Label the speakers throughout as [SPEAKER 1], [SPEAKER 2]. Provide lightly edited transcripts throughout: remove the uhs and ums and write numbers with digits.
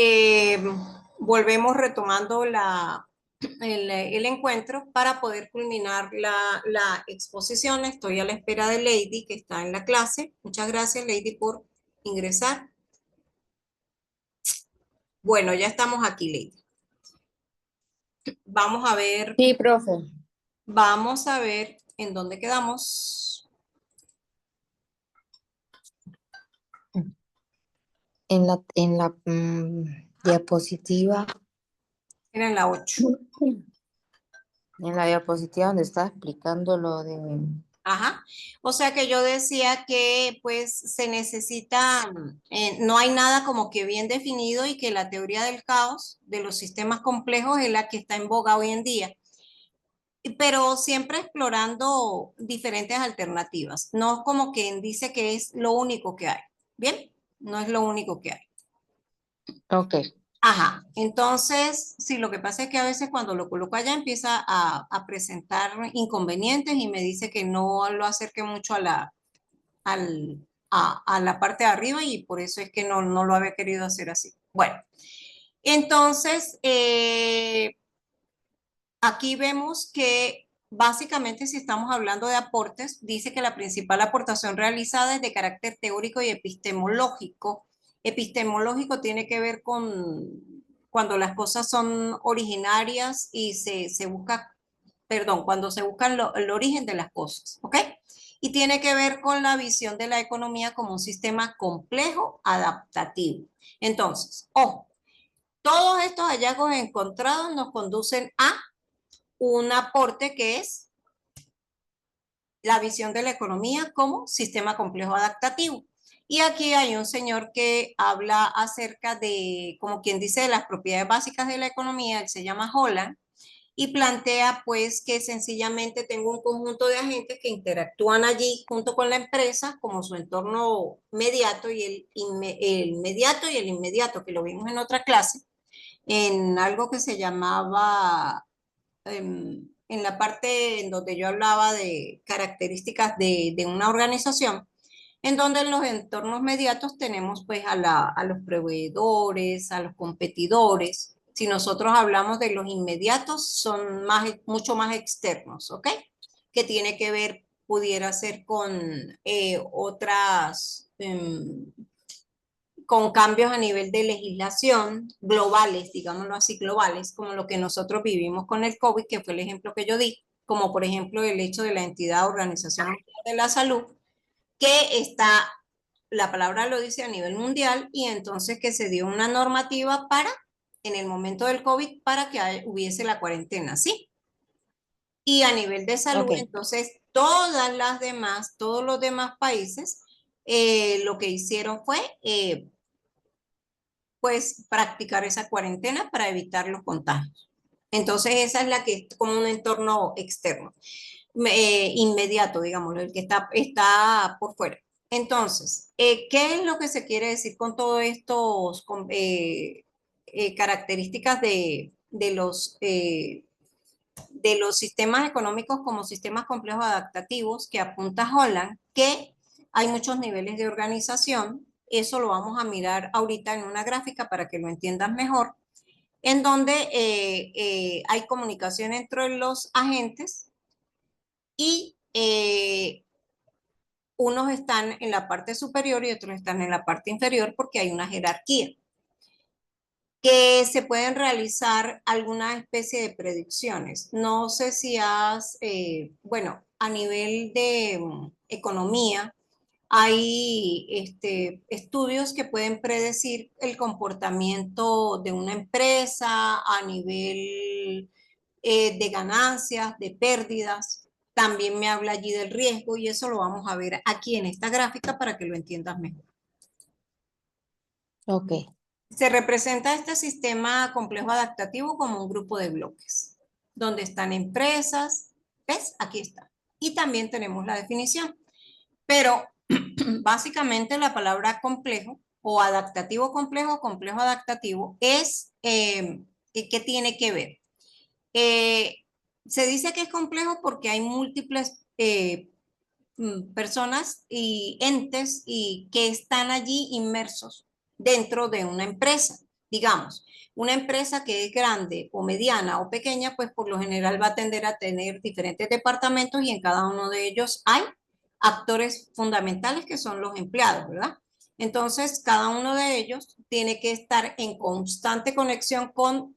[SPEAKER 1] Eh, Volvemos retomando el encuentro para poder culminar la exposición. Estoy a la espera de Lady, que está en la clase. Muchas gracias, Lady, por ingresar. Bueno, ya estamos aquí, Lady. Vamos a ver,
[SPEAKER 2] Sí, profe.
[SPEAKER 1] vamos a ver en dónde quedamos.
[SPEAKER 2] En la diapositiva,
[SPEAKER 1] Era en la 8.
[SPEAKER 2] en la diapositiva donde está explicando lo de...
[SPEAKER 1] Ajá. O sea que yo decía que pues se necesita, no hay nada como que bien definido y que la teoría del caos de los sistemas complejos es la que está en boga hoy en día, pero siempre explorando diferentes alternativas. No es como quien dice que es lo único que hay. Bien, no es lo único que hay.
[SPEAKER 2] Ok,
[SPEAKER 1] Ajá, entonces, sí, lo que pasa es que a veces cuando lo coloco allá empieza a presentar inconvenientes y me dice que no lo acerque mucho a la parte de arriba y por eso es que no lo había querido hacer así. Bueno, entonces, aquí vemos que básicamente si estamos hablando de aportes, dice que la principal aportación realizada es de carácter teórico y epistemológico. Epistemológico tiene que ver con cuando las cosas son originarias y se busca, perdón, cuando se busca el origen de las cosas, ¿ok? Y tiene que ver con la visión de la economía como un sistema complejo adaptativo. Entonces, ojo, todos estos hallazgos encontrados nos conducen a un aporte que es la visión de la economía como sistema complejo adaptativo. Y aquí hay un señor que habla acerca de, como quien dice, de las propiedades básicas de la economía, él se llama Holland, y plantea pues que sencillamente tengo un conjunto de agentes que interactúan allí junto con la empresa como su entorno mediato y el mediato y el inmediato, que lo vimos en otra clase, en algo que se llamaba en la parte en donde yo hablaba de características de una organización, en donde en los entornos mediatos tenemos pues a los proveedores, a los competidores. Si nosotros hablamos de los inmediatos, son mucho más externos, ¿ok? Que tiene que ver, pudiera ser con con cambios a nivel de legislación globales, digámoslo así, globales, como lo que nosotros vivimos con el COVID, que fue el ejemplo que yo di, como por ejemplo el hecho de la entidad Organización Mundial de la Salud, que está, la palabra lo dice a nivel mundial, y entonces que se dio una normativa para, en el momento del COVID, para que hubiese la cuarentena, ¿sí? Y a nivel de salud,
[SPEAKER 2] ok,
[SPEAKER 1] entonces, todos los demás países, lo que hicieron fue pues practicar esa cuarentena para evitar los contagios. Entonces esa es la que es como un entorno externo, inmediato, digamos, el que está por fuera. Entonces, ¿qué es lo que se quiere decir con todas estas características de los sistemas económicos como sistemas complejos adaptativos que apunta Holland? Que hay muchos niveles de organización. Eso lo vamos a mirar ahorita en una gráfica para que lo entiendas mejor, en donde hay comunicación entre los agentes y unos están en la parte superior y otros están en la parte inferior porque hay una jerarquía que se pueden realizar alguna especie de predicciones. No sé si bueno, a nivel de economía, hay estudios que pueden predecir el comportamiento de una empresa a nivel de ganancias, de pérdidas. También me habla allí del riesgo y eso lo vamos a ver aquí en esta gráfica para que lo entiendas mejor.
[SPEAKER 2] ok,
[SPEAKER 1] Se representa este sistema complejo adaptativo como un grupo de bloques, donde están empresas, ¿ves? Aquí está. Y también tenemos la definición. Pero básicamente la palabra complejo o adaptativo complejo, complejo adaptativo, es ¿qué tiene que ver? Eh, Se dice que es complejo porque hay múltiples personas y entes y que están allí inmersos dentro de una empresa. Digamos, una empresa que es grande o mediana o pequeña, pues por lo general va a tender a tener diferentes departamentos y en cada uno de ellos hay actores fundamentales que son los empleados, ¿verdad? Entonces, cada uno de ellos tiene que estar en constante conexión con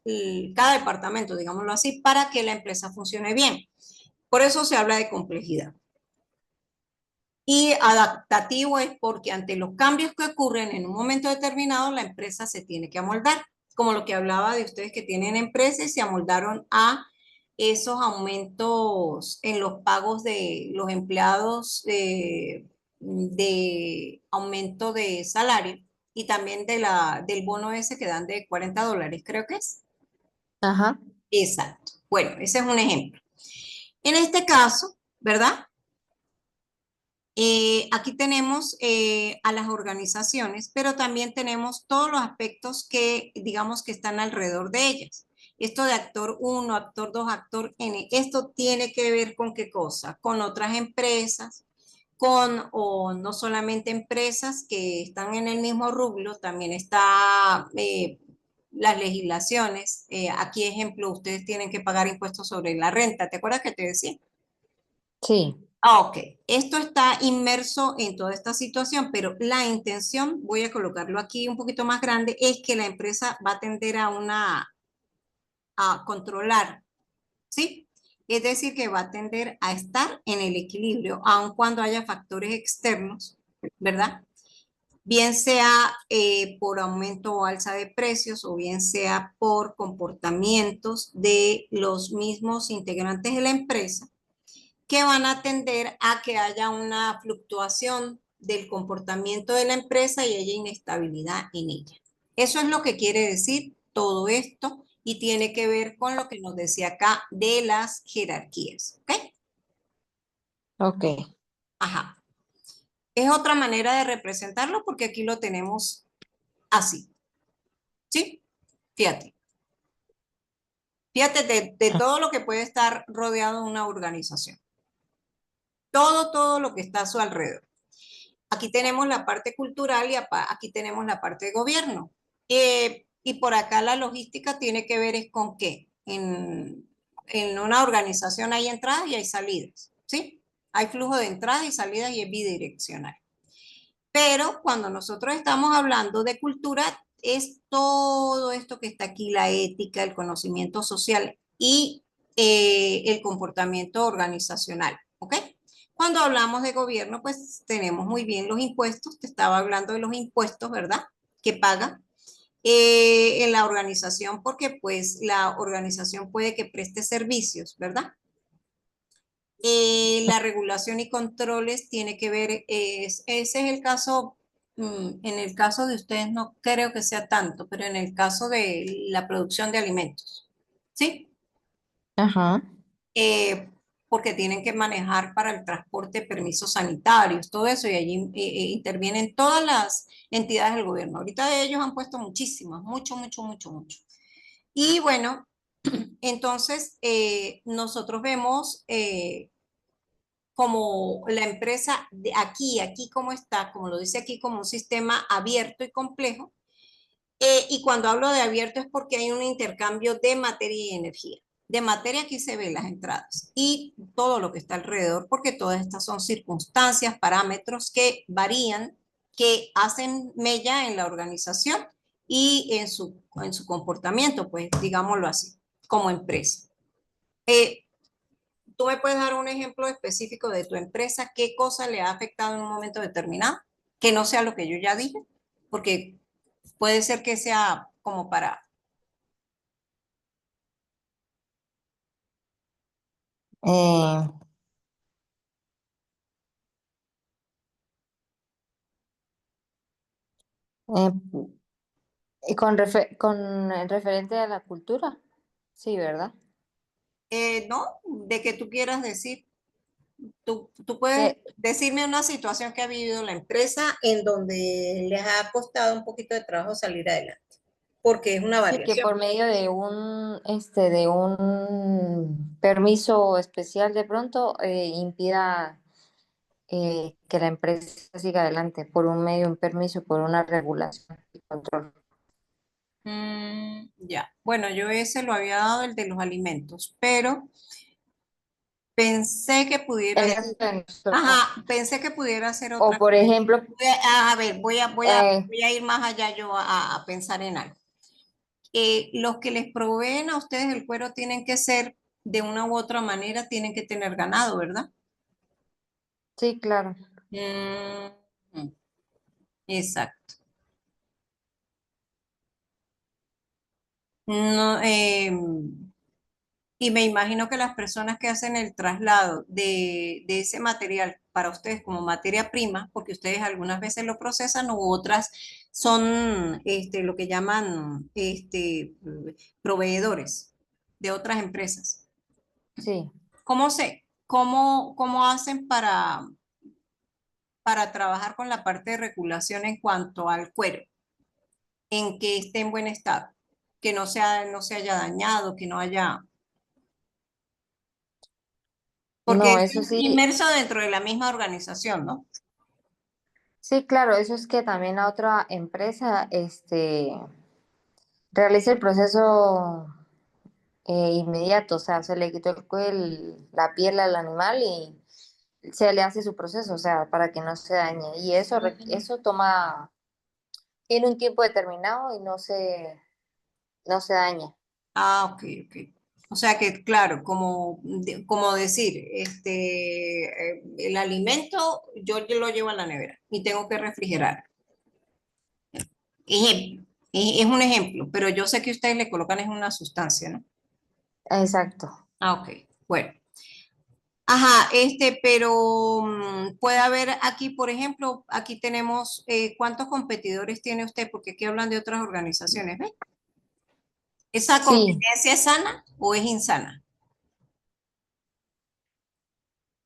[SPEAKER 1] cada departamento, digámoslo así, para que la empresa funcione bien. Por eso se habla de complejidad. Y adaptativo es porque ante los cambios que ocurren en un momento determinado, la empresa se tiene que amoldar, como lo que hablaba de ustedes que tienen empresas y se amoldaron a esos aumentos en los pagos de los empleados de aumento de salario y también del bono ese que dan de $40, creo que es.
[SPEAKER 2] Ajá.
[SPEAKER 1] Exacto. Bueno, ese es un ejemplo. En este caso, ¿verdad? Aquí tenemos a las organizaciones, pero también tenemos todos los aspectos que digamos que están alrededor de ellas. Esto de actor uno, actor 2, actor N, esto tiene que ver con qué cosa, con otras empresas, con o no solamente empresas que están en el mismo rublo, también está las legislaciones. Aquí ejemplo, ustedes tienen que pagar impuestos sobre la renta, ¿te acuerdas que te decía?
[SPEAKER 2] Sí.
[SPEAKER 1] Ah, ok, esto está inmerso en toda esta situación, pero la intención, voy a colocarlo aquí un poquito más grande, es que la empresa va a tender a controlar, ¿sí? Es decir, que va a tender a estar en el equilibrio, aun cuando haya factores externos, ¿verdad? Bien sea por aumento o alza de precios, o bien sea por comportamientos de los mismos integrantes de la empresa que van a tender a que haya una fluctuación del comportamiento de la empresa y haya inestabilidad en ella. Eso es lo que quiere decir todo esto y tiene que ver con lo que nos decía acá de las jerarquías. ¿Ok?
[SPEAKER 2] Ok.
[SPEAKER 1] Ajá. Es otra manera de representarlo porque aquí lo tenemos así. ¿Sí? Fíjate. Fíjate de todo lo que puede estar rodeado de una organización. Todo lo que está a su alrededor. Aquí tenemos la parte cultural y aquí tenemos la parte de gobierno. Y por acá la logística tiene que ver es con qué. En una organización hay entradas y hay salidas, ¿sí? Hay flujo de entradas y salidas y es bidireccional. Pero cuando nosotros estamos hablando de cultura, es todo esto que está aquí, la ética, el conocimiento social y el comportamiento organizacional, ¿ok? Cuando hablamos de gobierno, pues tenemos muy bien los impuestos, te estaba hablando de los impuestos, ¿verdad? Que paga en la organización porque pues la organización puede que preste servicios, ¿verdad? La regulación y controles tiene que ver, ese es el caso, en el caso de ustedes no creo que sea tanto, pero en el caso de la producción de alimentos, ¿sí?
[SPEAKER 2] Ajá.
[SPEAKER 1] Eh, porque tienen que manejar para el transporte permisos sanitarios, todo eso, y allí intervienen todas las entidades del gobierno. Ahorita ellos han puesto muchísimas, mucho. Y bueno, entonces nosotros vemos como la empresa de aquí como está, como lo dice aquí, como un sistema abierto y complejo. Y cuando hablo de abierto es porque hay un intercambio de materia y energía. De materia aquí se ven las entradas y todo lo que está alrededor, porque todas estas son circunstancias, parámetros que varían, que hacen mella en la organización y en su comportamiento, pues digámoslo así, como empresa. Eh, ¿Tú me puedes dar un ejemplo específico de tu empresa? ¿Qué cosa le ha afectado en un momento determinado? Que no sea lo que yo ya dije, porque puede ser que sea como para...
[SPEAKER 2] Eh, eh, y con el referente a la cultura. Sí, ¿verdad?
[SPEAKER 1] No, de que tú quieras decir, tú puedes
[SPEAKER 2] Que,
[SPEAKER 1] decirme una situación que ha vivido la empresa en donde les ha costado un poquito de trabajo salir adelante, porque es una
[SPEAKER 2] sí, que
[SPEAKER 1] variación.
[SPEAKER 2] por medio de un permiso especial de pronto impida que la empresa siga adelante por un medio, un permiso, por una regulación y control.
[SPEAKER 1] Ya. Bueno, yo ese lo había dado el de los alimentos, pero pensé que pudiera,
[SPEAKER 2] En ese no.
[SPEAKER 1] ajá, pensé que pudiera ser
[SPEAKER 2] O
[SPEAKER 1] otra
[SPEAKER 2] por
[SPEAKER 1] cosa.
[SPEAKER 2] ejemplo,
[SPEAKER 1] A ver,
[SPEAKER 2] eh,
[SPEAKER 1] voy a ir más allá yo a pensar en algo. Los que les proveen a ustedes el cuero tienen que ser de una u otra manera, tienen que tener ganado, ¿verdad?
[SPEAKER 2] sí, claro.
[SPEAKER 1] Mm, exacto. No, y me imagino que las personas que hacen el traslado de ese material para ustedes como materia prima, porque ustedes algunas veces lo procesan u otras son lo que llaman proveedores de otras empresas.
[SPEAKER 2] Sí.
[SPEAKER 1] ¿Cómo hacen para trabajar con la parte de regulación en cuanto al cuero, en que esté en buen estado, que no se haya dañado, que no haya, porque
[SPEAKER 2] No,
[SPEAKER 1] es
[SPEAKER 2] eso sí,
[SPEAKER 1] inmerso dentro de la misma organización, ¿no?
[SPEAKER 2] sí, claro, eso es que también la otra empresa, realiza el proceso inmediato, o sea, se le quitó la piel al animal y se le hace su proceso, o sea, para que no se dañe. Y eso,
[SPEAKER 1] Ujú.
[SPEAKER 2] eso tiene un tiempo determinado y no se daña.
[SPEAKER 1] Ah, ok, ok. O sea que, claro, como decir, el alimento yo lo llevo a la nevera y tengo que refrigerar. Ejemplo, es un ejemplo, pero yo sé que ustedes le colocan es una sustancia, ¿no?
[SPEAKER 2] Exacto.
[SPEAKER 1] Ah, ok. Bueno. Ajá, pero puede haber aquí, por ejemplo, aquí tenemos, ¿cuántos competidores tiene usted? Porque aquí hablan de otras organizaciones, ¿ves? ¿Esa
[SPEAKER 2] Sí,
[SPEAKER 1] competencia es sana o es insana?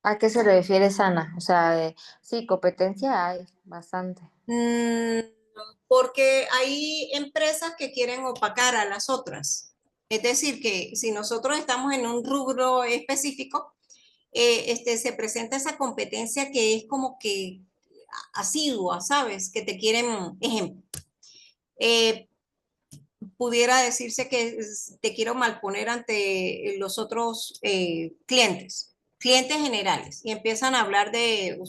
[SPEAKER 2] ¿a qué se refiere sana? O sea, sí, competencia hay bastante.
[SPEAKER 1] Mm, porque hay empresas que quieren opacar a las otras. Es decir, que si nosotros estamos en un rubro específico, se presenta esa competencia que es como que asidua, ¿sabes? Que te quieren, ejemplo. eh, Pudiera decirse que te quiero malponer ante los otros clientes generales, y empiezan a hablar de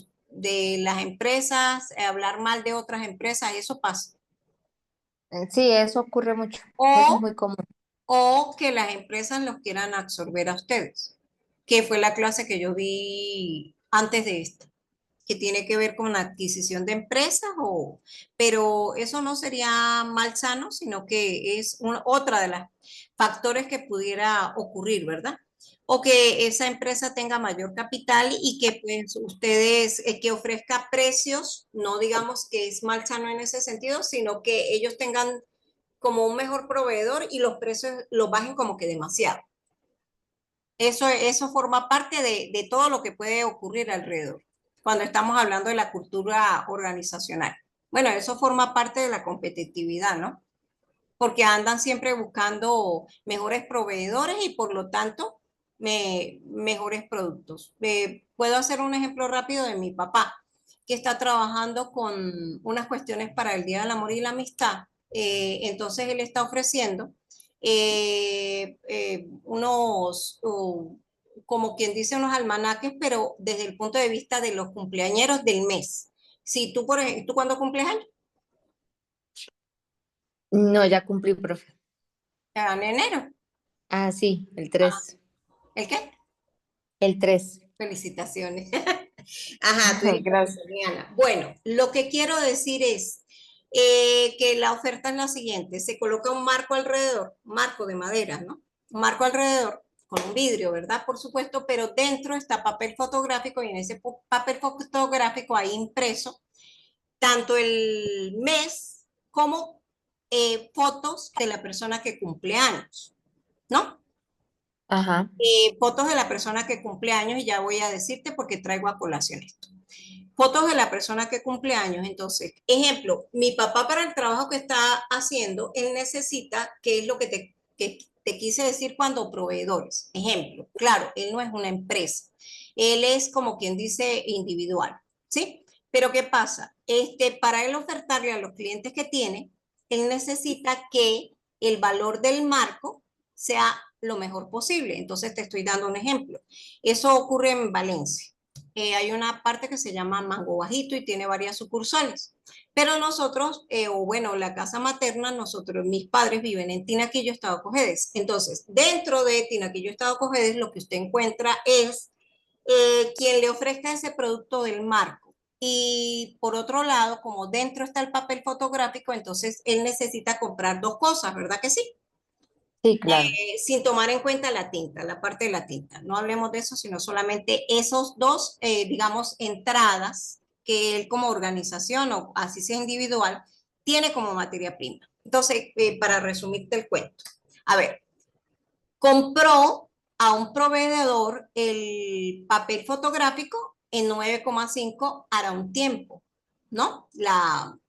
[SPEAKER 1] las empresas, a hablar mal de otras empresas, y eso pasa.
[SPEAKER 2] Sí, eso ocurre mucho. Eso es
[SPEAKER 1] O,
[SPEAKER 2] muy común.
[SPEAKER 1] o que las empresas los quieran absorber a ustedes, que fue la clase que yo vi antes de esta, que tiene que ver con la adquisición de empresas, pero eso no sería mal sano, sino que es otra de las factores que pudiera ocurrir, ¿verdad? O que esa empresa tenga mayor capital y que pues ustedes, que ofrezca precios, no digamos que es mal sano en ese sentido, sino que ellos tengan como un mejor proveedor y los precios los bajen como que demasiado. Eso forma parte de todo lo que puede ocurrir alrededor cuando estamos hablando de la cultura organizacional. Bueno, eso forma parte de la competitividad, ¿no? Porque andan siempre buscando mejores proveedores y por lo tanto mejores productos. Puedo hacer un ejemplo rápido de mi papá, que está trabajando con unas cuestiones para el Día del Amor y la Amistad. Entonces él está ofreciendo como quien dice, unos almanaques, pero desde el punto de vista de los cumpleañeros del mes. Si tú, por ejemplo, ¿tú cuándo cumples años?
[SPEAKER 2] No, ya cumplí, profe.
[SPEAKER 1] En enero.
[SPEAKER 2] Ah, sí, el 3.
[SPEAKER 1] ¿El qué?
[SPEAKER 2] El 3.
[SPEAKER 1] Felicitaciones. Ajá, tú eres
[SPEAKER 2] Gracias.
[SPEAKER 1] capricorniana. Bueno, lo que quiero decir es que la oferta es la siguiente: se coloca un marco alrededor, marco de madera, ¿no? Un marco alrededor con un vidrio, ¿verdad? Por supuesto, pero dentro está papel fotográfico y en ese papel fotográfico hay impreso tanto el mes como fotos de la persona que cumple años, ¿no?
[SPEAKER 2] Ajá.
[SPEAKER 1] Fotos de la persona que cumple años, y ya voy a decirte porque traigo a colación esto. Fotos de la persona que cumple años. Entonces, ejemplo, mi papá para el trabajo que está haciendo, él necesita, que es lo que te quise decir cuando proveedores. Ejemplo, claro, él no es una empresa, él es como quien dice individual, ¿sí? Pero ¿qué pasa? Para él ofertarle a los clientes que tiene, él necesita que el valor del marco sea lo mejor posible. Entonces te estoy dando un ejemplo. Eso ocurre en Valencia. Hay una parte que se llama Mango Bajito y tiene varias sucursales. Pero nosotros, o bueno, la casa materna, nosotros, mis padres viven en Tinaquillo, Estado Cojedes. Entonces, dentro de Tinaquillo, Estado Cojedes, lo que usted encuentra es quien le ofrezca ese producto del marco. Y por otro lado, como dentro está el papel fotográfico, entonces él necesita comprar dos cosas, ¿verdad que sí?
[SPEAKER 2] Sí, claro.
[SPEAKER 1] Sin tomar en cuenta la tinta, la parte de la tinta. No hablemos de eso, sino solamente esos dos, digamos, entradas que él como organización o así sea individual, tiene como materia prima. Entonces, para resumirte el cuento, a ver, compró a un proveedor el papel fotográfico en 9,5 hará un tiempo, ¿no?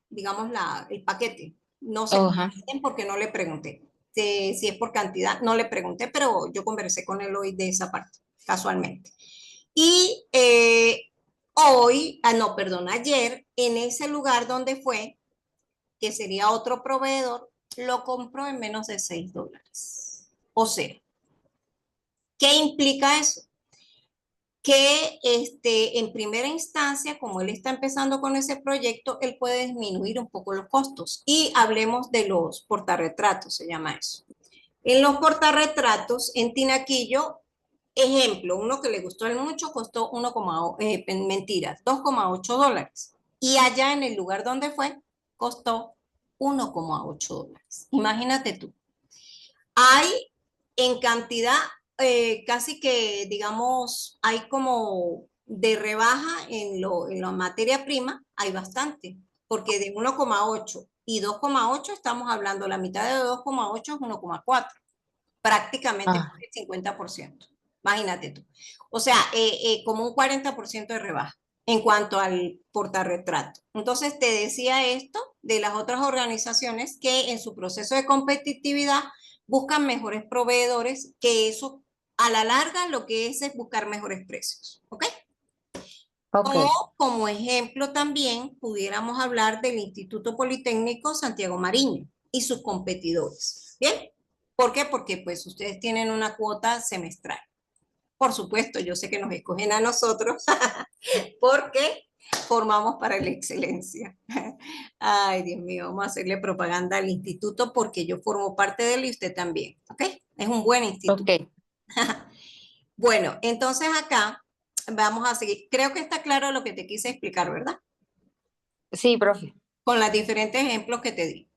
[SPEAKER 1] Digamos, el paquete. No sé
[SPEAKER 2] Ajá.
[SPEAKER 1] porque no le pregunté. Si es por cantidad, no le pregunté, pero yo conversé con él hoy de esa parte, casualmente. Y hoy, no, perdón, ayer, en ese lugar donde fue, que sería otro proveedor, lo compró en menos de $6. O sea, ¿qué implica eso? Que en primera instancia, como él está empezando con ese proyecto, él puede disminuir un poco los costos. Y hablemos de los portarretratos, se llama eso. En los portarretratos, en Tinaquillo, ejemplo, uno que le gustó mucho costó 1, mentira, $2,8. Y allá en el lugar donde fue, costó $1,8. Imagínate tú. Hay en cantidad, casi que, digamos, hay como de rebaja en la materia prima, hay bastante, porque de 1,8 y 2,8 estamos hablando, la mitad de 2,8 es 1,4, prácticamente
[SPEAKER 2] Ah,
[SPEAKER 1] el 50%. Imagínate tú. O sea, como un 40% de rebaja en cuanto al portarretrato. Entonces, te decía esto de las otras organizaciones que en su proceso de competitividad buscan mejores proveedores, que eso a la larga lo que es buscar mejores precios. ¿Ok?
[SPEAKER 2] ok.
[SPEAKER 1] O como ejemplo también pudiéramos hablar del Instituto Politécnico Santiago Mariño y sus competidores. ¿Bien? ¿Por qué? Porque pues ustedes tienen una cuota semestral. Por supuesto, yo sé que nos escogen a nosotros porque formamos para la excelencia. Ay, Dios mío, vamos a hacerle propaganda al instituto porque yo formo parte de él y usted también, ¿ok? Es un buen instituto.
[SPEAKER 2] Ok.
[SPEAKER 1] Bueno, entonces acá vamos a seguir. Creo que está claro lo que te quise explicar, ¿verdad?
[SPEAKER 2] Sí, profe.
[SPEAKER 1] Con los diferentes ejemplos que te di.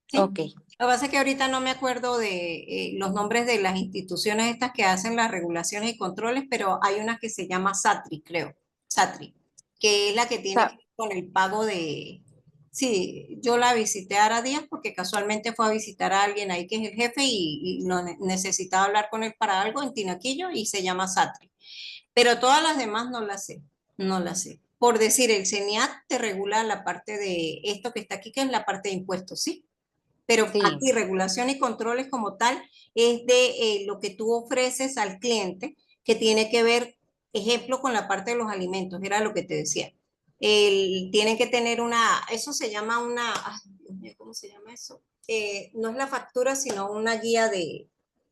[SPEAKER 1] ¿Sí?
[SPEAKER 2] Ok.
[SPEAKER 1] Lo que pasa es que ahorita no me acuerdo de los nombres de las instituciones estas que hacen las regulaciones y controles, pero hay una que se llama SATRI, creo. SATRI, que es la que tiene que
[SPEAKER 2] Sa-
[SPEAKER 1] ver con el pago de... Sí, yo la visité ahora días porque casualmente fue a visitar a alguien ahí que es el jefe y no necesitaba hablar con él para algo en Tinaquillo y se llama SATRI. Pero todas las demás no las sé, no las sé. Por decir, el CENIAT te regula la parte de esto que está aquí, que es la parte de impuestos, ¿sí? Pero
[SPEAKER 2] sí,
[SPEAKER 1] aquí regulación y controles como tal es de lo que tú ofreces al cliente, que tiene que ver, ejemplo, con la parte de los alimentos, era lo que te decía. Tienen que tener eso se llama ay, Dios mío, ¿cómo se llama eso? No es la factura, sino una guía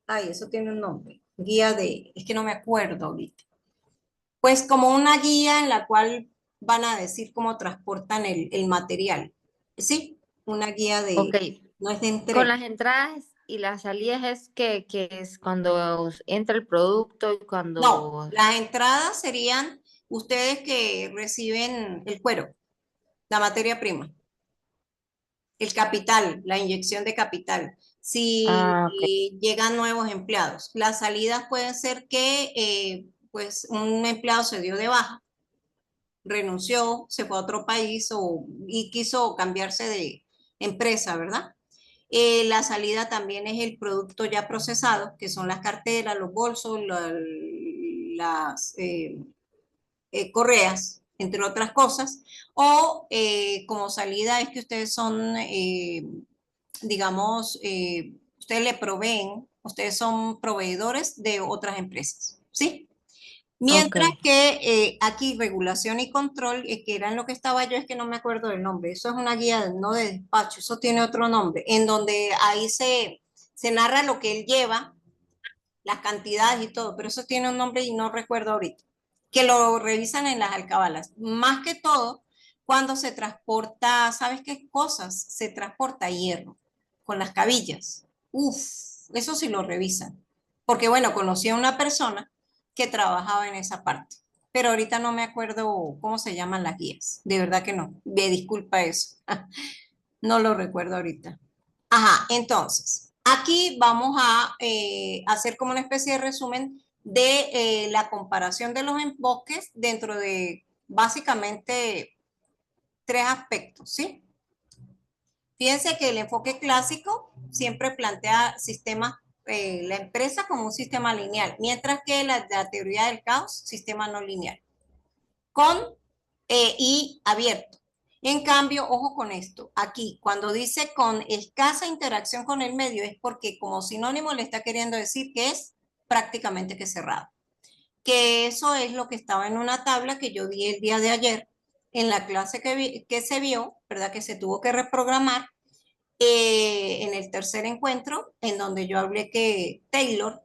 [SPEAKER 1] ay, eso tiene un nombre, es que no me acuerdo ahorita. Pues como una guía en la cual van a decir cómo transportan el material, ¿sí? Una guía
[SPEAKER 2] ok.
[SPEAKER 1] no es de
[SPEAKER 2] Con
[SPEAKER 1] entrega.
[SPEAKER 2] las entradas y las salidas es que es cuando entra el producto y
[SPEAKER 1] No,
[SPEAKER 2] cuando...
[SPEAKER 1] las entradas serían ustedes que reciben el cuero, la materia prima, el capital, la inyección de capital. Si
[SPEAKER 2] Ah, ok.
[SPEAKER 1] llegan nuevos empleados, las salidas pueden ser que pues un empleado se dio de baja, renunció, se fue a otro país y quiso cambiarse de empresa, ¿verdad? La salida también es el producto ya procesado, que son las carteras, los bolsos, las correas, entre otras cosas. O como salida es que ustedes son, digamos, ustedes le proveen, ustedes son proveedores de otras empresas, ¿sí?
[SPEAKER 2] Ok.
[SPEAKER 1] Mientras que aquí regulación y control, que era en lo que estaba yo, es que no me acuerdo del nombre. Eso es una guía, no de despacho, eso tiene otro nombre, en donde ahí se narra lo que él lleva, las cantidades y todo, pero eso tiene un nombre y no recuerdo ahorita, que lo revisan en las alcabalas. Más que todo, cuando se transporta, ¿sabes qué cosas? Se transporta hierro con las cabillas. Uf, eso sí lo revisan. Porque bueno, conocí a una persona que trabajaba en esa parte, pero ahorita no me acuerdo cómo se llaman las guías. De verdad que no. Me disculpa eso. No lo recuerdo ahorita. Ajá, entonces, aquí vamos a hacer como una especie de resumen de la comparación de los enfoques dentro de básicamente tres aspectos, ¿sí? Fíjense que el enfoque clásico siempre plantea sistemas, la empresa como un sistema lineal, mientras que la teoría del caos, sistema no lineal, con y abierto. En cambio, ojo con esto, aquí cuando dice con escasa interacción con el medio es porque como sinónimo le está queriendo decir que es prácticamente que cerrado. Que eso es lo que estaba en una tabla que yo di el día de ayer en la clase que se vio, ¿verdad? Que se tuvo que reprogramar en el tercer encuentro, en donde yo hablé que Taylor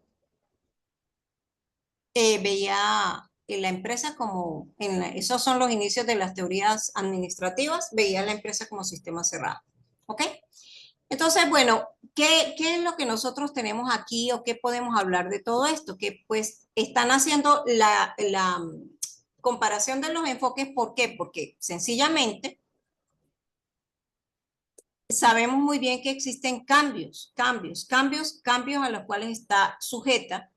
[SPEAKER 1] veía en la empresa como, esos son los inicios de las teorías administrativas, veía la empresa como sistema cerrado. ¿Ok? Entonces, bueno, ¿qué es lo que nosotros tenemos aquí o qué podemos hablar de todo esto? Que pues están haciendo la comparación de los enfoques. ¿Por qué? Porque sencillamente sabemos muy bien que existen cambios a los cuales está sujeta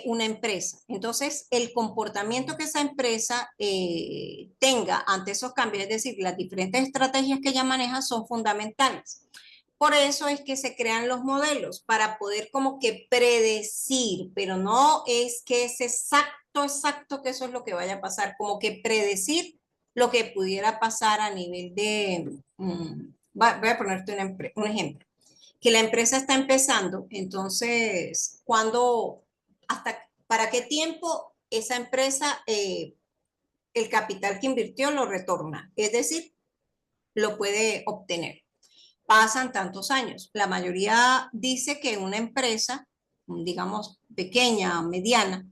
[SPEAKER 1] una empresa. Entonces, el comportamiento que esa empresa tenga ante esos cambios, es decir, las diferentes estrategias que ella maneja son fundamentales. Por eso es que se crean los modelos para poder como que predecir, pero no es que es exacto que eso es lo que vaya a pasar, como que predecir lo que pudiera pasar a nivel de, voy a ponerte un ejemplo, que la empresa está empezando, entonces, ¿cuándo, hasta, para qué tiempo esa empresa, el capital que invirtió lo retorna? Es decir, lo puede obtener. Pasan tantos años. La mayoría dice que una empresa, digamos, pequeña, mediana,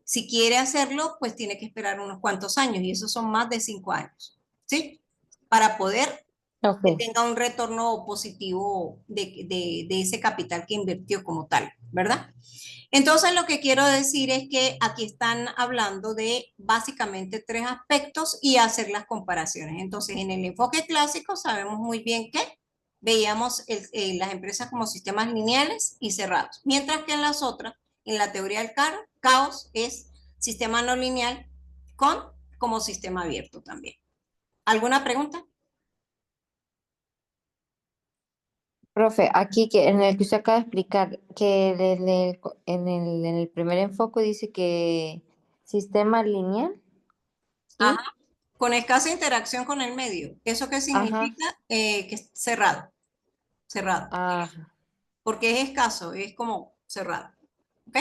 [SPEAKER 1] si quiere hacerlo, pues tiene que esperar unos cuantos años y esos son más de 5 años, ¿sí? Para poder que
[SPEAKER 2] Ok.
[SPEAKER 1] tenga un retorno positivo de ese capital que invirtió como tal, ¿verdad? Entonces, lo que quiero decir es que aquí están hablando de básicamente tres aspectos y hacer las comparaciones. Entonces, en el enfoque clásico sabemos muy bien que veíamos las empresas como sistemas lineales y cerrados, mientras que en las otras, en la teoría del caos, es sistema no lineal con como sistema abierto también. ¿Alguna pregunta?
[SPEAKER 2] Profe, aquí que en el que usted acaba de explicar que en el primer enfoque dice que sistema lineal,
[SPEAKER 1] Ajá.
[SPEAKER 2] ¿sí?
[SPEAKER 1] Con escasa interacción con el medio. ¿Eso qué
[SPEAKER 2] Ajá.
[SPEAKER 1] significa? Que es cerrado, cerrado.
[SPEAKER 2] Ah,
[SPEAKER 1] Porque es escaso, es como cerrado. ¿Ok?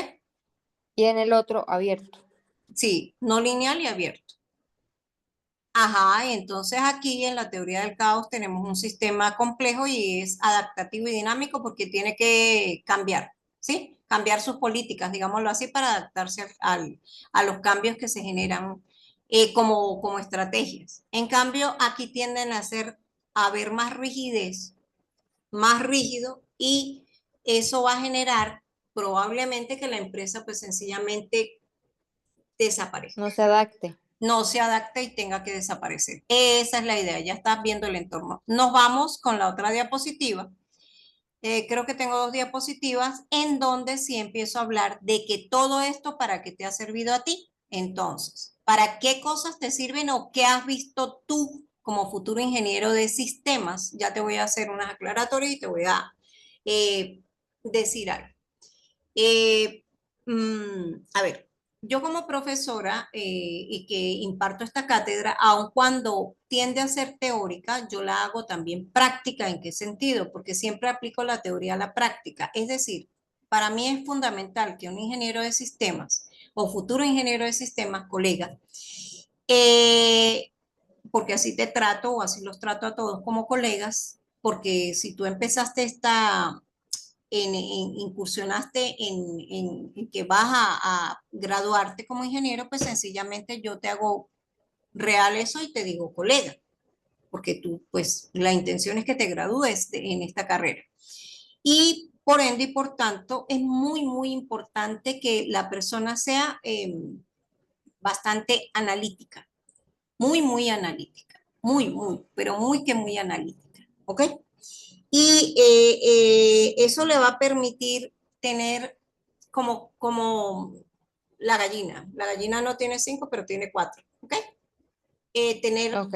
[SPEAKER 2] y en el otro abierto.
[SPEAKER 1] Sí, no lineal y abierto. Ajá, y entonces aquí en la teoría del caos tenemos un sistema complejo y es adaptativo y dinámico porque tiene que cambiar, ¿sí? Cambiar sus políticas, digámoslo así, para adaptarse a los cambios que se generan como estrategias. En cambio, aquí tienden a haber más rigidez, más rígido y eso va a generar probablemente que la empresa pues sencillamente desaparezca,
[SPEAKER 2] No se adapte.
[SPEAKER 1] no se adapte y tenga que desaparecer. Esa es la idea, ya estás viendo el entorno. Nos vamos con la otra diapositiva. Creo que tengo dos diapositivas en donde sí empiezo a hablar de que todo esto para qué te ha servido a ti. Entonces, ¿para qué cosas te sirven o qué has visto tú como futuro ingeniero de sistemas? Ya te voy a hacer unas aclaratorias y te voy a eh, decir algo. Eh, a ver, yo como profesora y que imparto esta cátedra, aun cuando tiende a ser teórica, yo la hago también práctica. ¿En qué sentido? Porque siempre aplico la teoría a la práctica. Es decir, para mí es fundamental que un ingeniero de sistemas o futuro ingeniero de sistemas, colega. Eh, Porque así te trato o así los trato a todos como colegas, porque si tú empezaste incursionaste en que vas a graduarte como ingeniero, pues sencillamente yo te hago real eso y te digo colega, porque tú, pues la intención es que te gradúes en esta carrera. Y por ende y por tanto, es muy, muy importante que la persona sea bastante analítica, muy, muy analítica, muy, muy, pero muy que muy analítica, ¿ok? Y eso le va a permitir tener como la gallina no tiene cinco, pero tiene cuatro, ¿ok? Tener,
[SPEAKER 2] Ok,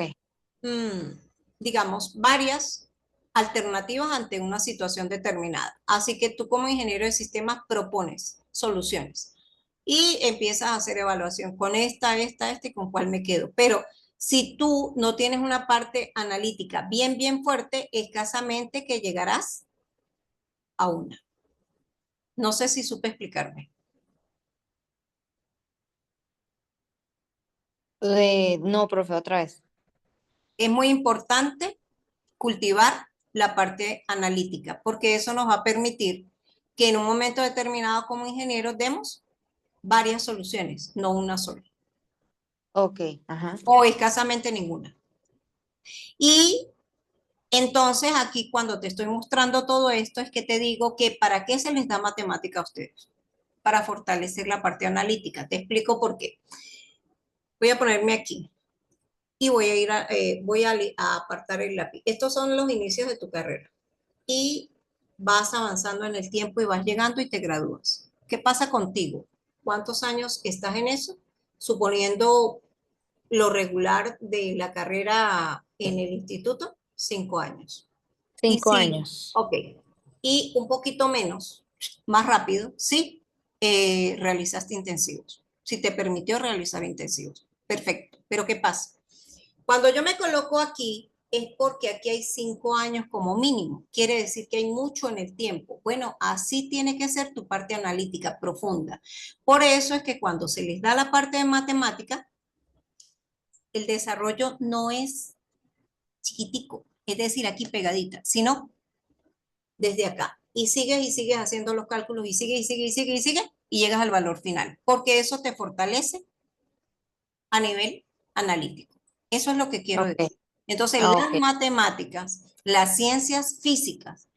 [SPEAKER 1] mmm, digamos, varias alternativas ante una situación determinada. Así que tú como ingeniero de sistemas propones soluciones y empiezas a hacer evaluación con esta y con cuál me quedo. Pero si tú no tienes una parte analítica bien, bien fuerte, escasamente que llegarás a una. No sé si supe explicarme.
[SPEAKER 2] no, profe, otra vez.
[SPEAKER 1] Es muy importante cultivar la parte analítica, porque eso nos va a permitir que en un momento determinado como ingenieros demos varias soluciones, no una sola,
[SPEAKER 2] Ok, ajá.
[SPEAKER 1] o escasamente ninguna. Y entonces aquí cuando te estoy mostrando todo esto es que te digo que para qué se les da matemática a ustedes, para fortalecer la parte analítica. Te explico por qué. Voy a ponerme aquí y voy a apartar el lápiz. Estos son los inicios de tu carrera y vas avanzando en el tiempo y vas llegando y te gradúas. ¿Qué pasa contigo? ¿Cuántos años estás en eso? Suponiendo lo regular de la carrera en el instituto, 5 años. Y
[SPEAKER 2] 5
[SPEAKER 1] sí,
[SPEAKER 2] años.
[SPEAKER 1] ok. Y un poquito menos, más rápido, sí, realizaste intensivos. Si te permitió realizar intensivos. Perfecto. Pero ¿qué pasa? Cuando yo me coloco aquí, es porque aquí hay 5 años como mínimo. Quiere decir que hay mucho en el tiempo. Bueno, así tiene que ser tu parte analítica profunda. Por eso es que cuando se les da la parte de matemática, el desarrollo no es chiquitico, es decir, aquí pegadita, sino desde acá. Y sigues haciendo los cálculos y sigue y sigue y sigue y sigue y llegas al valor final, porque eso te fortalece a nivel analítico. Eso es lo que quiero
[SPEAKER 2] Ok,
[SPEAKER 1] decir. Entonces, las
[SPEAKER 2] ok,
[SPEAKER 1] matemáticas, las ciencias físicas,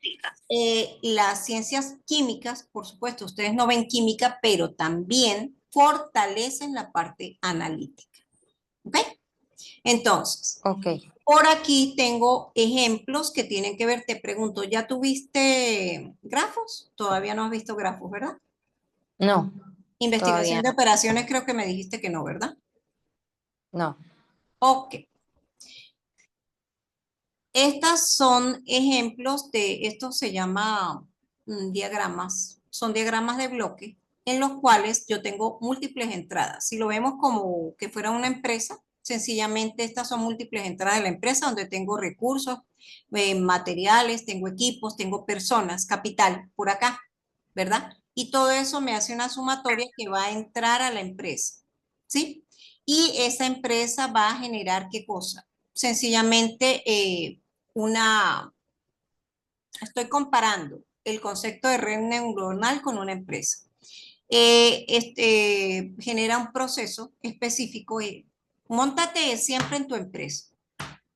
[SPEAKER 1] las ciencias químicas, por supuesto, ustedes no ven química, pero también fortalecen la parte analítica. ¿Ok? Entonces,
[SPEAKER 2] ok.
[SPEAKER 1] por aquí tengo ejemplos que tienen que ver, te pregunto, ¿ya tuviste grafos? Todavía no has visto grafos, ¿verdad?
[SPEAKER 2] No,
[SPEAKER 1] Investigación
[SPEAKER 2] todavía
[SPEAKER 1] de operaciones, creo que me dijiste que no, ¿verdad?
[SPEAKER 2] no.
[SPEAKER 1] Ok. Estas son ejemplos de, esto se llama diagramas, son diagramas de bloque en los cuales yo tengo múltiples entradas. Si lo vemos como que fuera una empresa, sencillamente estas son múltiples entradas de la empresa donde tengo recursos, materiales, tengo equipos, tengo personas, capital por acá, ¿verdad? Y todo eso me hace una sumatoria que va a entrar a la empresa, ¿sí? Y esa empresa va a generar ¿qué cosa? Sencillamente estoy comparando el concepto de red neuronal con una empresa. Genera un proceso específico y móntate siempre en tu empresa.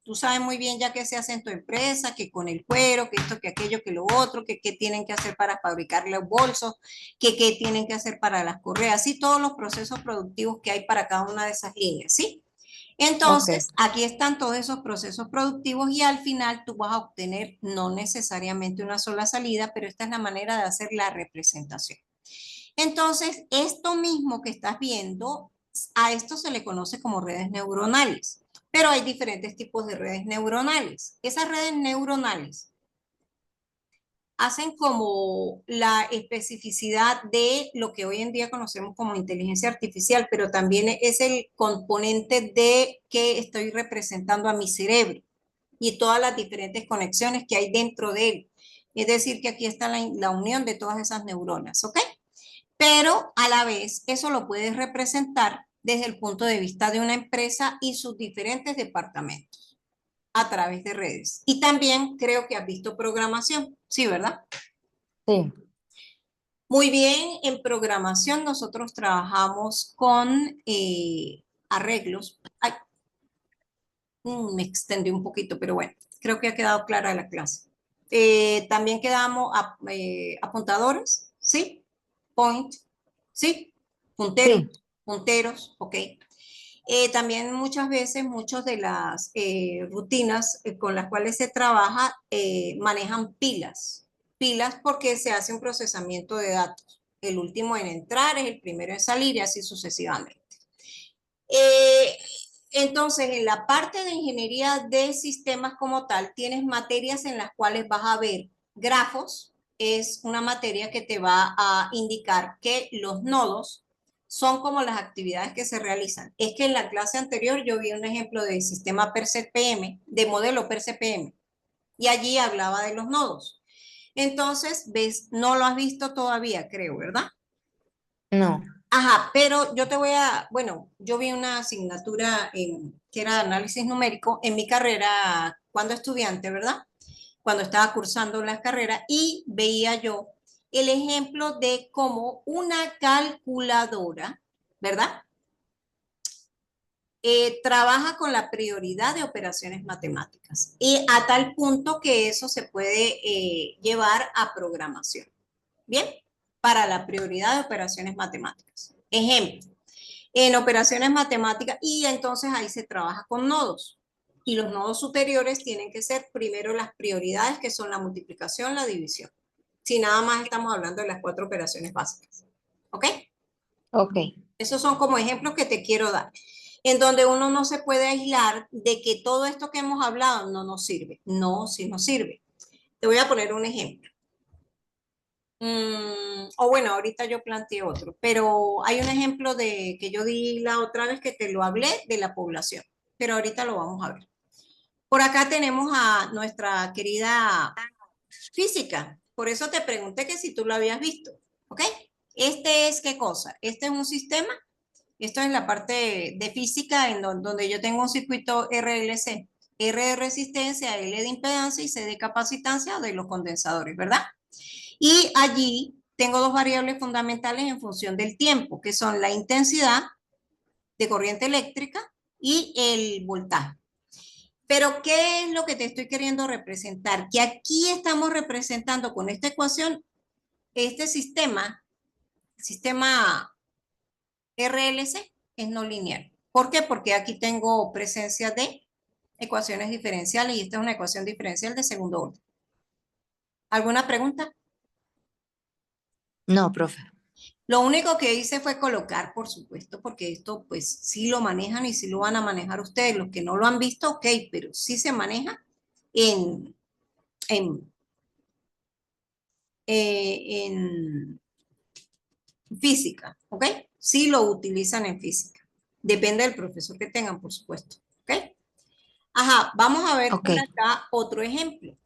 [SPEAKER 1] Tú sabes muy bien ya qué se hace en tu empresa, que con el cuero, que esto, que aquello, que lo otro, que qué tienen que hacer para fabricar los bolsos, que qué tienen que hacer para las correas, y todos los procesos productivos que hay para cada una de esas líneas, ¿sí?
[SPEAKER 2] Ok,
[SPEAKER 1] Entonces, aquí están todos esos procesos productivos y al final tú vas a obtener no necesariamente una sola salida, pero esta es la manera de hacer la representación. Entonces, esto mismo que estás viendo, a esto se le conoce como redes neuronales, pero hay diferentes tipos de redes neuronales. Esas redes neuronales hacen como la especificidad de lo que hoy en día conocemos como inteligencia artificial, pero también es el componente de que estoy representando a mi cerebro y todas las diferentes conexiones que hay dentro de él. Es decir, que aquí está la unión de todas esas neuronas, ¿ok? pero a la vez eso lo puedes representar desde el punto de vista de una empresa y sus diferentes departamentos a través de redes. Y también creo que has visto programación, sí, ¿verdad?
[SPEAKER 2] Sí,
[SPEAKER 1] Muy bien, en programación nosotros trabajamos con arreglos. Ay, me extendí un poquito, pero bueno, creo que ha quedado clara la clase. También quedamos apuntadores, ¿sí? Point, ¿sí? Punteros,
[SPEAKER 2] sí,
[SPEAKER 1] punteros, ok. También muchas veces, muchas de las rutinas con las cuales se trabaja manejan pilas. Pilas porque se hace un procesamiento de datos. El último en entrar es el primero en salir y así sucesivamente. Eh, entonces, en la parte de ingeniería de sistemas como tal, tienes materias en las cuales vas a ver grafos. Es una materia que te va a indicar que los nodos son como las actividades que se realizan. Es que en la clase anterior yo vi un ejemplo de sistema PERCEP-PM, de modelo PERCEP-PM, y allí hablaba de los nodos. Entonces, ves, no lo has visto todavía, creo, ¿verdad?
[SPEAKER 2] no,
[SPEAKER 1] Ajá, pero yo te voy a, bueno, yo vi una asignatura que era análisis numérico en mi carrera cuando estudiante, ¿verdad? Cuando estaba cursando la carrera y veía yo el ejemplo de cómo una calculadora, ¿verdad? Trabaja con la prioridad de operaciones matemáticas y a tal punto que eso se puede llevar a programación. Bien, para la prioridad de operaciones matemáticas. Ejemplo, en operaciones matemáticas y entonces ahí se trabaja con nodos. Y los nodos superiores tienen que ser primero las prioridades que son la multiplicación, la división. Si nada más estamos hablando de las cuatro operaciones básicas. ¿Ok?
[SPEAKER 2] ok,
[SPEAKER 1] Esos son como ejemplos que te quiero dar, en donde uno no se puede aislar de que todo esto que hemos hablado no nos sirve. No, sí nos sirve. Te voy a poner un ejemplo. O bueno, ahorita yo planteé otro, pero hay un ejemplo de que yo di la otra vez que te lo hablé de la población, pero ahorita lo vamos a ver. Por acá tenemos a nuestra querida física, por eso te pregunté que si tú lo habías visto, ¿ok? Este es qué cosa, este es un sistema, esto es la parte de física en donde yo tengo un circuito RLC, R de resistencia, L de impedancia y C de capacitancia de los condensadores, ¿verdad? Y allí tengo dos variables fundamentales en función del tiempo, que son la intensidad de corriente eléctrica y el voltaje. Pero, ¿qué es lo que te estoy queriendo representar? Que aquí estamos representando con esta ecuación este sistema RLC es no lineal. ¿Por qué? Porque aquí tengo presencia de ecuaciones diferenciales y esta es una ecuación diferencial de segundo orden. ¿Alguna pregunta?
[SPEAKER 2] no, profe.
[SPEAKER 1] Lo único que hice fue colocar, por supuesto, porque esto pues sí lo manejan y sí lo van a manejar ustedes. Los que no lo han visto, ok, pero sí se maneja en, en, en física, ¿ok? Sí lo utilizan en física. Depende del profesor que tengan, por supuesto, ¿ok? Ajá, vamos a ver
[SPEAKER 2] Ok,
[SPEAKER 1] por acá otro ejemplo.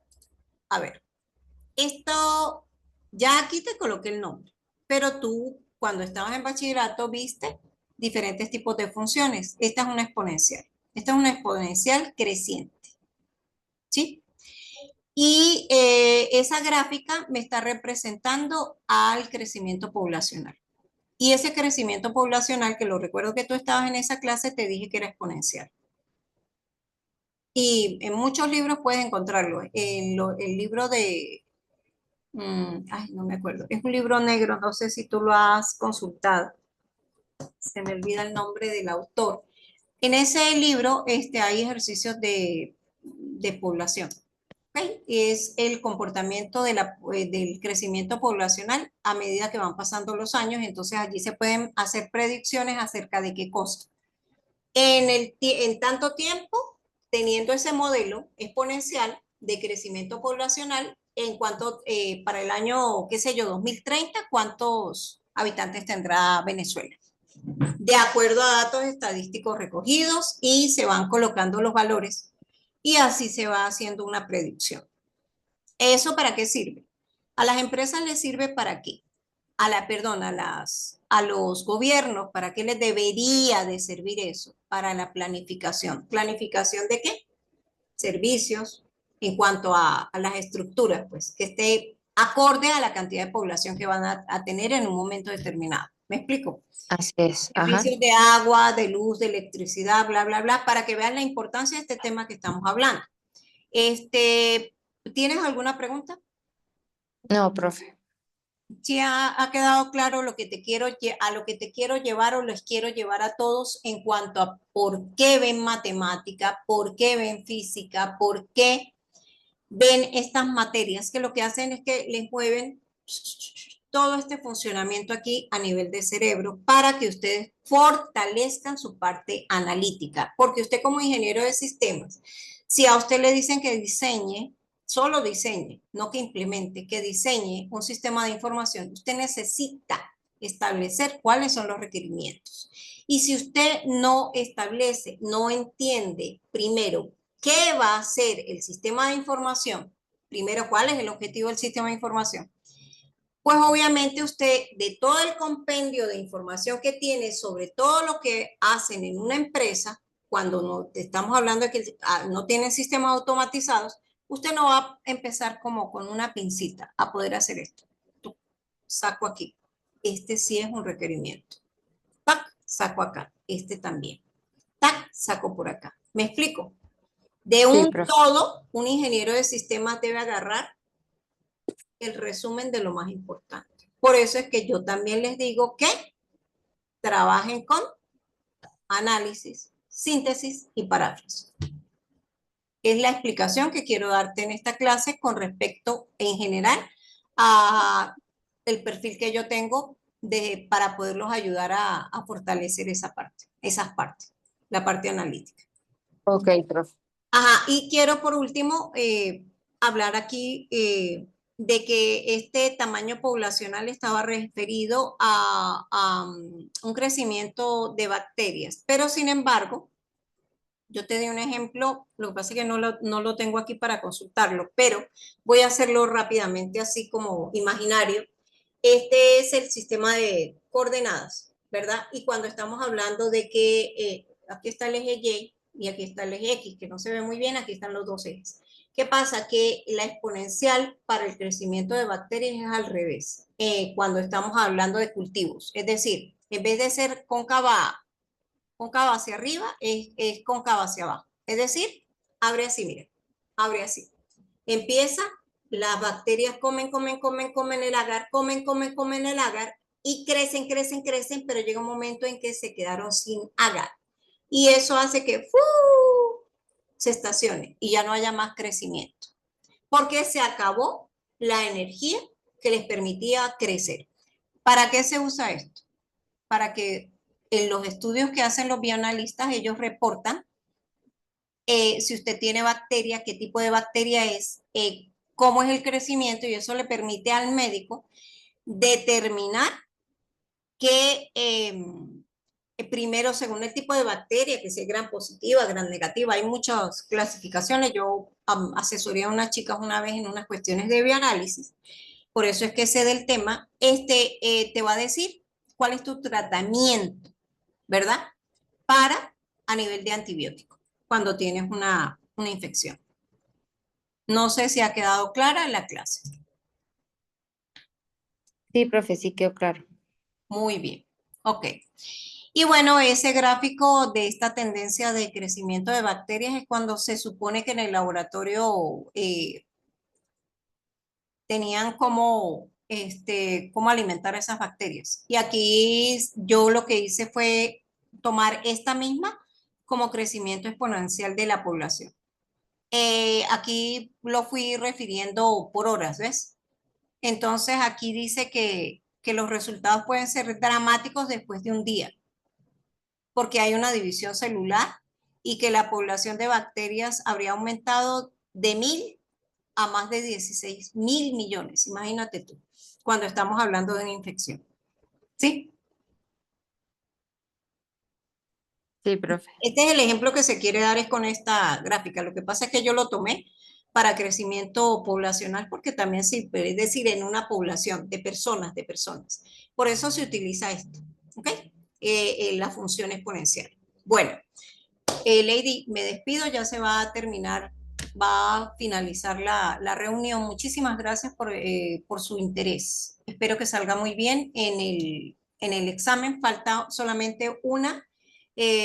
[SPEAKER 1] A ver, esto, ya aquí te coloqué el nombre, pero tú cuando estabas en bachillerato viste diferentes tipos de funciones. Esta es una exponencial. Esta es una exponencial creciente, ¿sí? Y esa gráfica me está representando al crecimiento poblacional. Y ese crecimiento poblacional, que lo recuerdo que tú estabas en esa clase, te dije que era exponencial. Y en muchos libros puedes encontrarlo. El libro de ay, no me acuerdo. Es un libro negro, no sé si tú lo has consultado. Se me olvida el nombre del autor. En ese libro hay ejercicios de población. ¿Ok? Es el comportamiento del crecimiento poblacional a medida que van pasando los años. Entonces allí se pueden hacer predicciones acerca de qué cosa. En tanto tiempo, teniendo ese modelo exponencial de crecimiento poblacional, en cuanto para el año, qué sé yo, 2030, ¿cuántos habitantes tendrá Venezuela? De acuerdo a datos estadísticos recogidos y se van colocando los valores y así se va haciendo una predicción. ¿Eso para qué sirve? A las empresas les sirve para qué? perdón, a los gobiernos, ¿para qué les debería de servir eso? Para la planificación. ¿Planificación de qué? Servicios en cuanto a las estructuras, pues, que esté acorde a la cantidad de población que van a tener en un momento determinado. ¿Me explico?
[SPEAKER 2] Así es, ajá.
[SPEAKER 1] Servicios de agua, de luz, de electricidad, bla, bla, bla, para que vean la importancia de este tema que estamos hablando. ¿Tienes alguna pregunta?
[SPEAKER 2] No, profe.
[SPEAKER 1] Si ha quedado claro lo que te quiero, a lo que te quiero llevar o les quiero llevar a todos en cuanto a por qué ven matemática, por qué ven física, por qué ven estas materias, que lo que hacen es que les mueven todo este funcionamiento aquí a nivel de cerebro para que ustedes fortalezcan su parte analítica, porque usted como ingeniero de sistemas, si a usted le dicen que diseñe, solo diseñe, no que implemente, que diseñe un sistema de información, usted necesita establecer cuáles son los requerimientos. Y si usted no establece, no entiende primero qué va a hacer el sistema de información, primero cuál es el objetivo del sistema de información, pues obviamente usted de todo el compendio de información que tiene sobre todo lo que hacen en una empresa, cuando no estamos hablando de que no tienen sistemas automatizados, usted no va a empezar como con una pincita a poder hacer esto. Saco aquí. Este sí es un requerimiento. ¡Tac! Saco acá. Este también. ¡Tac! Saco por acá. ¿Me explico? De
[SPEAKER 2] Sí,
[SPEAKER 1] un
[SPEAKER 2] profe.
[SPEAKER 1] todo, un ingeniero de sistemas debe agarrar el resumen de lo más importante. Por eso es que yo también les digo que trabajen con análisis, síntesis y paráfrasis. Es la explicación que quiero darte en esta clase con respecto, en general, a el perfil que yo tengo para poderlos ayudar a fortalecer esa parte, esas partes, la parte analítica.
[SPEAKER 2] Ok, profe.
[SPEAKER 1] Ajá, y quiero por último hablar aquí de que este tamaño poblacional estaba referido a un crecimiento de bacterias, pero sin embargo, yo te di un ejemplo, lo que pasa es que no lo tengo aquí para consultarlo, pero voy a hacerlo rápidamente, así como imaginario. Este es el sistema de coordenadas, ¿verdad? Y cuando estamos hablando de que aquí está el eje Y y aquí está el eje X, que no se ve muy bien, aquí están los dos ejes. ¿Qué pasa? Que la exponencial para el crecimiento de bacterias es al revés, cuando estamos hablando de cultivos. Es decir, en vez de ser cóncava hacia arriba, es cóncava hacia abajo. Es decir, abre así, mire, abre así. Empieza, las bacterias comen el agar, comen el agar y crecen, pero llega un momento en que se quedaron sin agar. Y eso hace que se estacione y ya no haya más crecimiento. Porque se acabó la energía que les permitía crecer. ¿Para qué se usa esto? Para que en los estudios que hacen los bioanalistas, ellos reportan si usted tiene bacteria, qué tipo de bacteria es, cómo es el crecimiento, y eso le permite al médico determinar que primero, según el tipo de bacteria, que si es gran positiva, gran negativa, hay muchas clasificaciones. Yo asesoré a unas chicas una vez en unas cuestiones de bioanálisis, por eso es que sé del tema. Te va a decir cuál es tu tratamiento, ¿verdad? Para a nivel de antibiótico, cuando tienes una infección. No sé si ha quedado clara en la clase.
[SPEAKER 2] Sí, profe, sí quedó claro.
[SPEAKER 1] Muy bien. Ok. Y bueno, ese gráfico de esta tendencia de crecimiento de bacterias es cuando se supone que en el laboratorio tenían cómo alimentar a esas bacterias. Y aquí yo lo que hice fue tomar esta misma como crecimiento exponencial de la población. Aquí lo fui refiriendo por horas, ¿ves? Entonces aquí dice que los resultados pueden ser dramáticos después de un día, porque hay una división celular y que la población de bacterias habría aumentado de 1.000 a más de 16.000 millones. Imagínate tú, cuando estamos hablando de una infección. ¿Sí?
[SPEAKER 2] Sí, profe.
[SPEAKER 1] Este es el ejemplo que se quiere dar es con esta gráfica. Lo que pasa es que yo lo tomé para crecimiento poblacional, porque también se puede decir en una población de personas, de personas. Por eso se utiliza esto, ¿ok? La función exponencial. Bueno, Lady, me despido, ya se va a terminar, va a finalizar la reunión. Muchísimas gracias por su interés. Espero que salga muy bien en el examen. Falta solamente una.